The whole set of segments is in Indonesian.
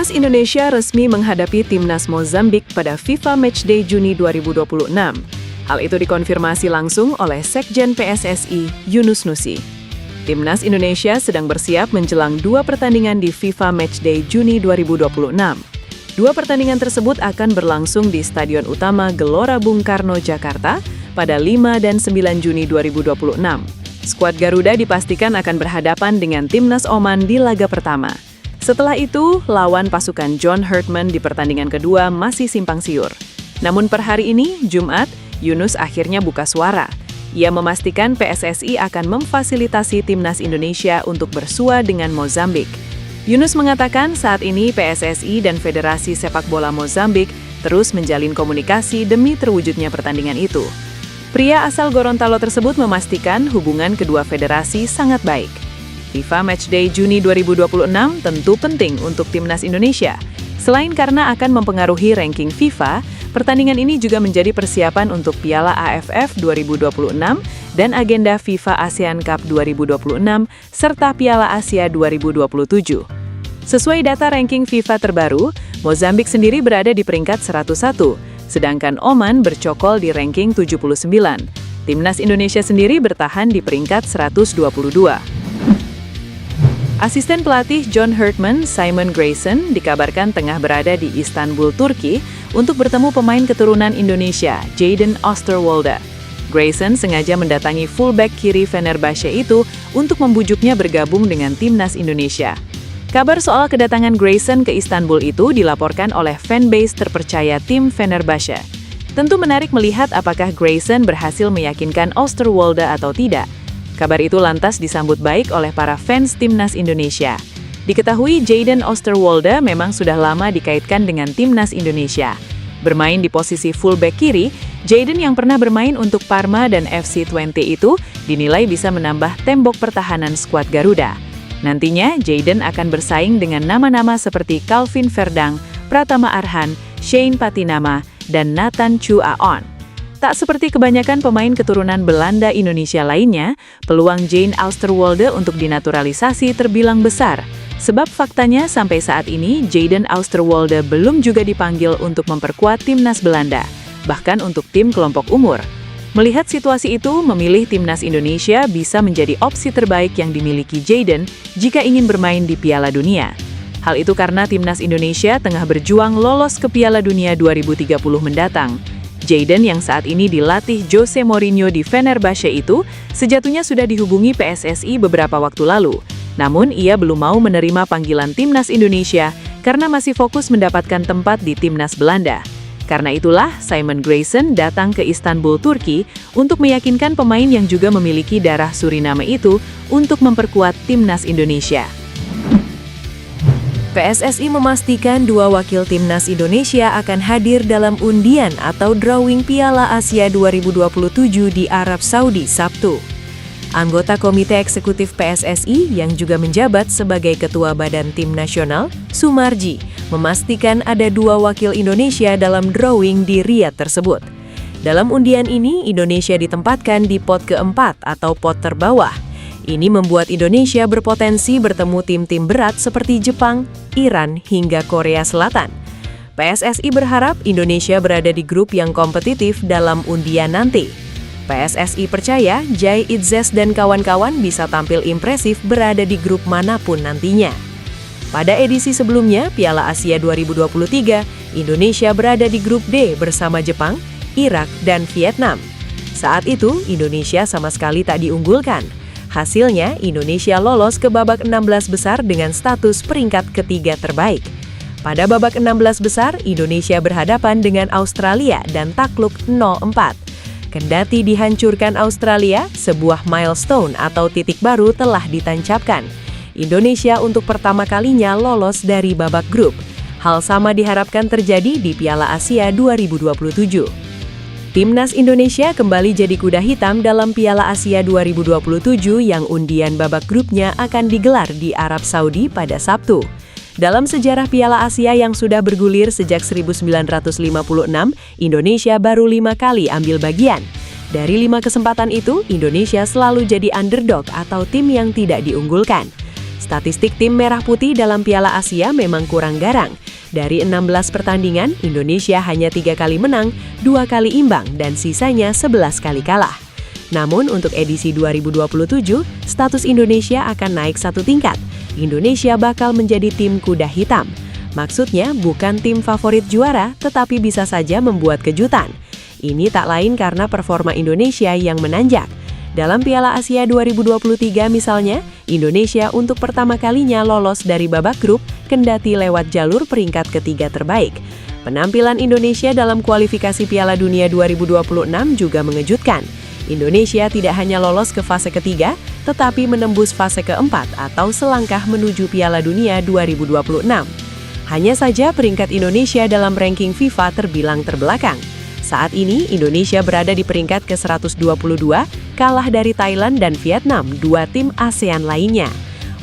Timnas Indonesia resmi menghadapi Timnas Mozambik pada FIFA Matchday Juni 2026. Hal itu dikonfirmasi langsung oleh Sekjen PSSI, Yunus Nusi. Timnas Indonesia sedang bersiap menjelang 2 pertandingan di FIFA Matchday Juni 2026. 2 pertandingan tersebut akan berlangsung di Stadion Utama Gelora Bung Karno, Jakarta pada 5 dan 9 Juni 2026. Skuad Garuda dipastikan akan berhadapan dengan Timnas Oman di laga pertama. Setelah itu, lawan pasukan John Herdman di pertandingan kedua masih simpang siur. Namun per hari ini, Jumat, Yunus akhirnya buka suara. Ia memastikan PSSI akan memfasilitasi Timnas Indonesia untuk bersua dengan Mozambik. Yunus mengatakan saat ini PSSI dan Federasi Sepak Bola Mozambik terus menjalin komunikasi demi terwujudnya pertandingan itu. Pria asal Gorontalo tersebut memastikan hubungan kedua federasi sangat baik. FIFA Matchday Juni 2026 tentu penting untuk Timnas Indonesia. Selain karena akan mempengaruhi ranking FIFA, pertandingan ini juga menjadi persiapan untuk Piala AFF 2026 dan agenda FIFA ASEAN Cup 2026 serta Piala Asia 2027. Sesuai data ranking FIFA terbaru, Mozambik sendiri berada di peringkat 101, sedangkan Oman bercokol di ranking 79. Timnas Indonesia sendiri bertahan di peringkat 122. Asisten pelatih John Herdman, Simon Grayson, dikabarkan tengah berada di Istanbul, Turki, untuk bertemu pemain keturunan Indonesia, Jadon Oosterwolde. Grayson sengaja mendatangi fullback kiri Fenerbahce itu untuk membujuknya bergabung dengan Timnas Indonesia. Kabar soal kedatangan Grayson ke Istanbul itu dilaporkan oleh fanbase terpercaya tim Fenerbahce. Tentu menarik melihat apakah Grayson berhasil meyakinkan Oosterwolde atau tidak. Kabar itu lantas disambut baik oleh para fans Timnas Indonesia. Diketahui Jadon Oosterwolde memang sudah lama dikaitkan dengan Timnas Indonesia. Bermain di posisi fullback kiri, Jadon yang pernah bermain untuk Parma dan FC Twente itu dinilai bisa menambah tembok pertahanan skuad Garuda. Nantinya, Jadon akan bersaing dengan nama-nama seperti Calvin Verdang, Pratama Arhan, Shane Patinama, dan Nathan Chu Aon. Tak seperti kebanyakan pemain keturunan Belanda Indonesia lainnya, peluang Jadon Oosterwolde untuk dinaturalisasi terbilang besar. Sebab faktanya sampai saat ini Jadon Oosterwolde belum juga dipanggil untuk memperkuat timnas Belanda, bahkan untuk tim kelompok umur. Melihat situasi itu, memilih timnas Indonesia bisa menjadi opsi terbaik yang dimiliki Jadon jika ingin bermain di Piala Dunia. Hal itu karena timnas Indonesia tengah berjuang lolos ke Piala Dunia 2030 mendatang. Jadon yang saat ini dilatih Jose Mourinho di Fenerbahce itu sejatinya sudah dihubungi PSSI beberapa waktu lalu. Namun ia belum mau menerima panggilan Timnas Indonesia karena masih fokus mendapatkan tempat di Timnas Belanda. Karena itulah Simon Grayson datang ke Istanbul, Turki untuk meyakinkan pemain yang juga memiliki darah Suriname itu untuk memperkuat Timnas Indonesia. PSSI memastikan 2 wakil Timnas Indonesia akan hadir dalam undian atau drawing Piala Asia 2027 di Arab Saudi Sabtu. Anggota Komite Eksekutif PSSI yang juga menjabat sebagai Ketua Badan Tim Nasional, Sumarji, memastikan ada 2 wakil Indonesia dalam drawing di Riyadh tersebut. Dalam undian ini, Indonesia ditempatkan di pot keempat atau pot terbawah. Ini membuat Indonesia berpotensi bertemu tim-tim berat seperti Jepang, Iran, hingga Korea Selatan. PSSI berharap Indonesia berada di grup yang kompetitif dalam undian nanti. PSSI percaya Jai Itzes dan kawan-kawan bisa tampil impresif berada di grup manapun nantinya. Pada edisi sebelumnya, Piala Asia 2023, Indonesia berada di grup D bersama Jepang, Irak, dan Vietnam. Saat itu, Indonesia sama sekali tak diunggulkan. Hasilnya, Indonesia lolos ke babak 16 besar dengan status peringkat ketiga terbaik. Pada babak 16 besar, Indonesia berhadapan dengan Australia dan takluk 0-4. Kendati dihancurkan Australia, sebuah milestone atau titik baru telah ditancapkan. Indonesia untuk pertama kalinya lolos dari babak grup. Hal sama diharapkan terjadi di Piala Asia 2027. Timnas Indonesia kembali jadi kuda hitam dalam Piala Asia 2027 yang undian babak grupnya akan digelar di Arab Saudi pada Sabtu. Dalam sejarah Piala Asia yang sudah bergulir sejak 1956, Indonesia baru 5 kali ambil bagian. Dari 5 kesempatan itu, Indonesia selalu jadi underdog atau tim yang tidak diunggulkan. Statistik tim Merah Putih dalam Piala Asia memang kurang garang. Dari 16 pertandingan, Indonesia hanya 3 kali menang, 2 kali imbang, dan sisanya 11 kali kalah. Namun untuk edisi 2027, status Indonesia akan naik satu tingkat. Indonesia bakal menjadi tim kuda hitam. Maksudnya bukan tim favorit juara, tetapi bisa saja membuat kejutan. Ini tak lain karena performa Indonesia yang menanjak. Dalam Piala Asia 2023 misalnya, Indonesia untuk pertama kalinya lolos dari babak grup kendati lewat jalur peringkat ketiga terbaik. Penampilan Indonesia dalam kualifikasi Piala Dunia 2026 juga mengejutkan. Indonesia tidak hanya lolos ke fase ketiga, tetapi menembus fase keempat atau selangkah menuju Piala Dunia 2026. Hanya saja peringkat Indonesia dalam ranking FIFA terbilang terbelakang. Saat ini, Indonesia berada di peringkat ke-122, kalah dari Thailand dan Vietnam, dua tim ASEAN lainnya.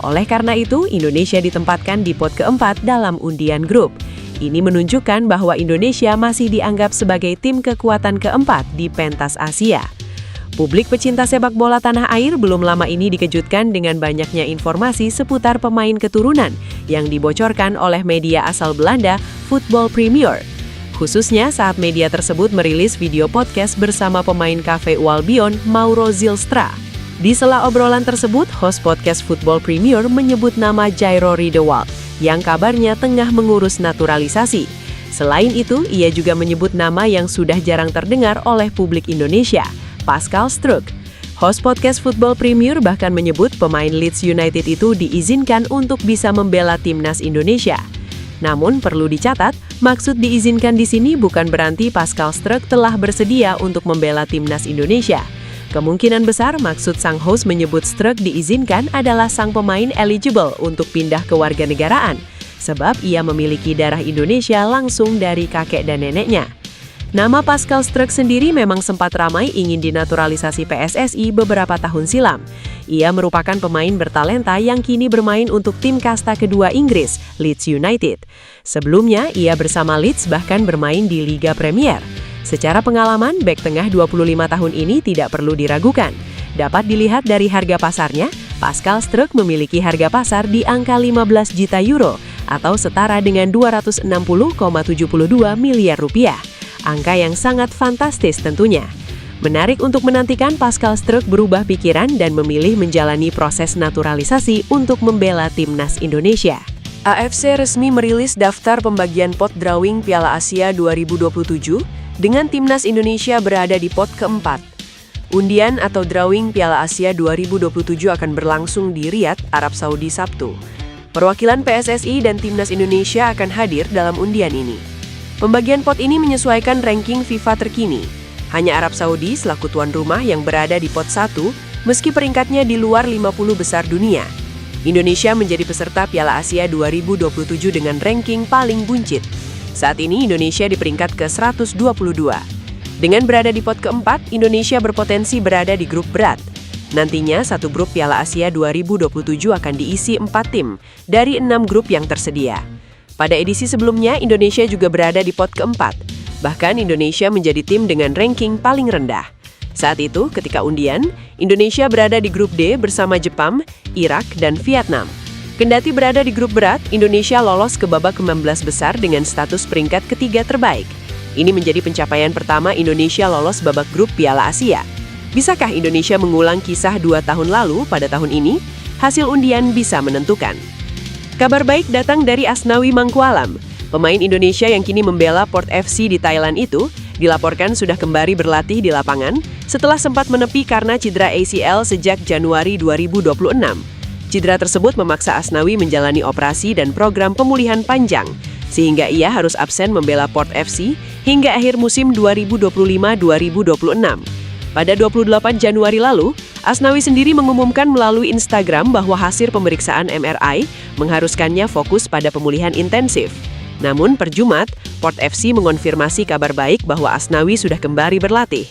Oleh karena itu, Indonesia ditempatkan di pot keempat dalam undian grup. Ini menunjukkan bahwa Indonesia masih dianggap sebagai tim kekuatan keempat di pentas Asia. Publik pecinta sepak bola tanah air belum lama ini dikejutkan dengan banyaknya informasi seputar pemain keturunan yang dibocorkan oleh media asal Belanda, Football Premier. Khususnya saat media tersebut merilis video podcast bersama pemain KV Albion, Mauro Zylstra. Di sela obrolan tersebut, host podcast Football Premier menyebut nama Jairo Riedewald, yang kabarnya tengah mengurus naturalisasi. Selain itu, ia juga menyebut nama yang sudah jarang terdengar oleh publik Indonesia, Pascal Struijk. Host podcast Football Premier bahkan menyebut pemain Leeds United itu diizinkan untuk bisa membela timnas Indonesia. Namun perlu dicatat, maksud diizinkan di sini bukan berarti Pascal Struijk telah bersedia untuk membela timnas Indonesia. Kemungkinan besar maksud sang host menyebut Struijk diizinkan adalah sang pemain eligible untuk pindah ke warganegaraan, sebab ia memiliki darah Indonesia langsung dari kakek dan neneknya. Nama Pascal Struijk sendiri memang sempat ramai ingin dinaturalisasi PSSI beberapa tahun silam. Ia merupakan pemain bertalenta yang kini bermain untuk tim kasta kedua Inggris, Leeds United. Sebelumnya, ia bersama Leeds bahkan bermain di Liga Premier. Secara pengalaman, bek tengah 25 tahun ini tidak perlu diragukan. Dapat dilihat dari harga pasarnya, Pascal Struijk memiliki harga pasar di angka 15 juta euro atau setara dengan 260,72 miliar rupiah. Angka yang sangat fantastis tentunya. Menarik untuk menantikan Pascal Struijk berubah pikiran dan memilih menjalani proses naturalisasi untuk membela timnas Indonesia. AFC resmi merilis daftar pembagian pot drawing Piala Asia 2027 dengan timnas Indonesia berada di pot keempat. Undian atau drawing Piala Asia 2027 akan berlangsung di Riyadh, Arab Saudi Sabtu. Perwakilan PSSI dan timnas Indonesia akan hadir dalam undian ini. Pembagian pot ini menyesuaikan ranking FIFA terkini. Hanya Arab Saudi selaku tuan rumah yang berada di pot 1, meski peringkatnya di luar 50 besar dunia. Indonesia menjadi peserta Piala Asia 2027 dengan ranking paling buncit. Saat ini Indonesia di peringkat ke-122. Dengan berada di pot keempat, Indonesia berpotensi berada di grup berat. Nantinya, satu grup Piala Asia 2027 akan diisi 4 tim dari 6 grup yang tersedia. Pada edisi sebelumnya, Indonesia juga berada di pot keempat. Bahkan Indonesia menjadi tim dengan ranking paling rendah. Saat itu, ketika undian, Indonesia berada di grup D bersama Jepang, Irak, dan Vietnam. Kendati berada di grup berat, Indonesia lolos ke babak ke-16 besar dengan status peringkat ketiga terbaik. Ini menjadi pencapaian pertama Indonesia lolos babak grup Piala Asia. Bisakah Indonesia mengulang kisah 2 tahun lalu pada tahun ini? Hasil undian bisa menentukan. Kabar baik datang dari Asnawi Mangkualam. Pemain Indonesia yang kini membela Port FC di Thailand itu dilaporkan sudah kembali berlatih di lapangan setelah sempat menepi karena cedera ACL sejak Januari 2026. Cedera tersebut memaksa Asnawi menjalani operasi dan program pemulihan panjang, sehingga ia harus absen membela Port FC hingga akhir musim 2025-2026. Pada 28 Januari lalu, Asnawi sendiri mengumumkan melalui Instagram bahwa hasil pemeriksaan MRI mengharuskannya fokus pada pemulihan intensif. Namun per Jumat, Port FC mengonfirmasi kabar baik bahwa Asnawi sudah kembali berlatih.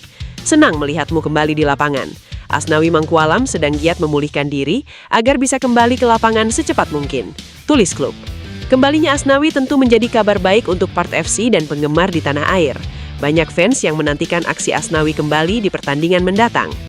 Senang melihatmu kembali di lapangan. Asnawi Mangkualam sedang giat memulihkan diri agar bisa kembali ke lapangan secepat mungkin, tulis klub. Kembalinya Asnawi tentu menjadi kabar baik untuk Port FC dan penggemar di tanah air. Banyak fans yang menantikan aksi Asnawi kembali di pertandingan mendatang.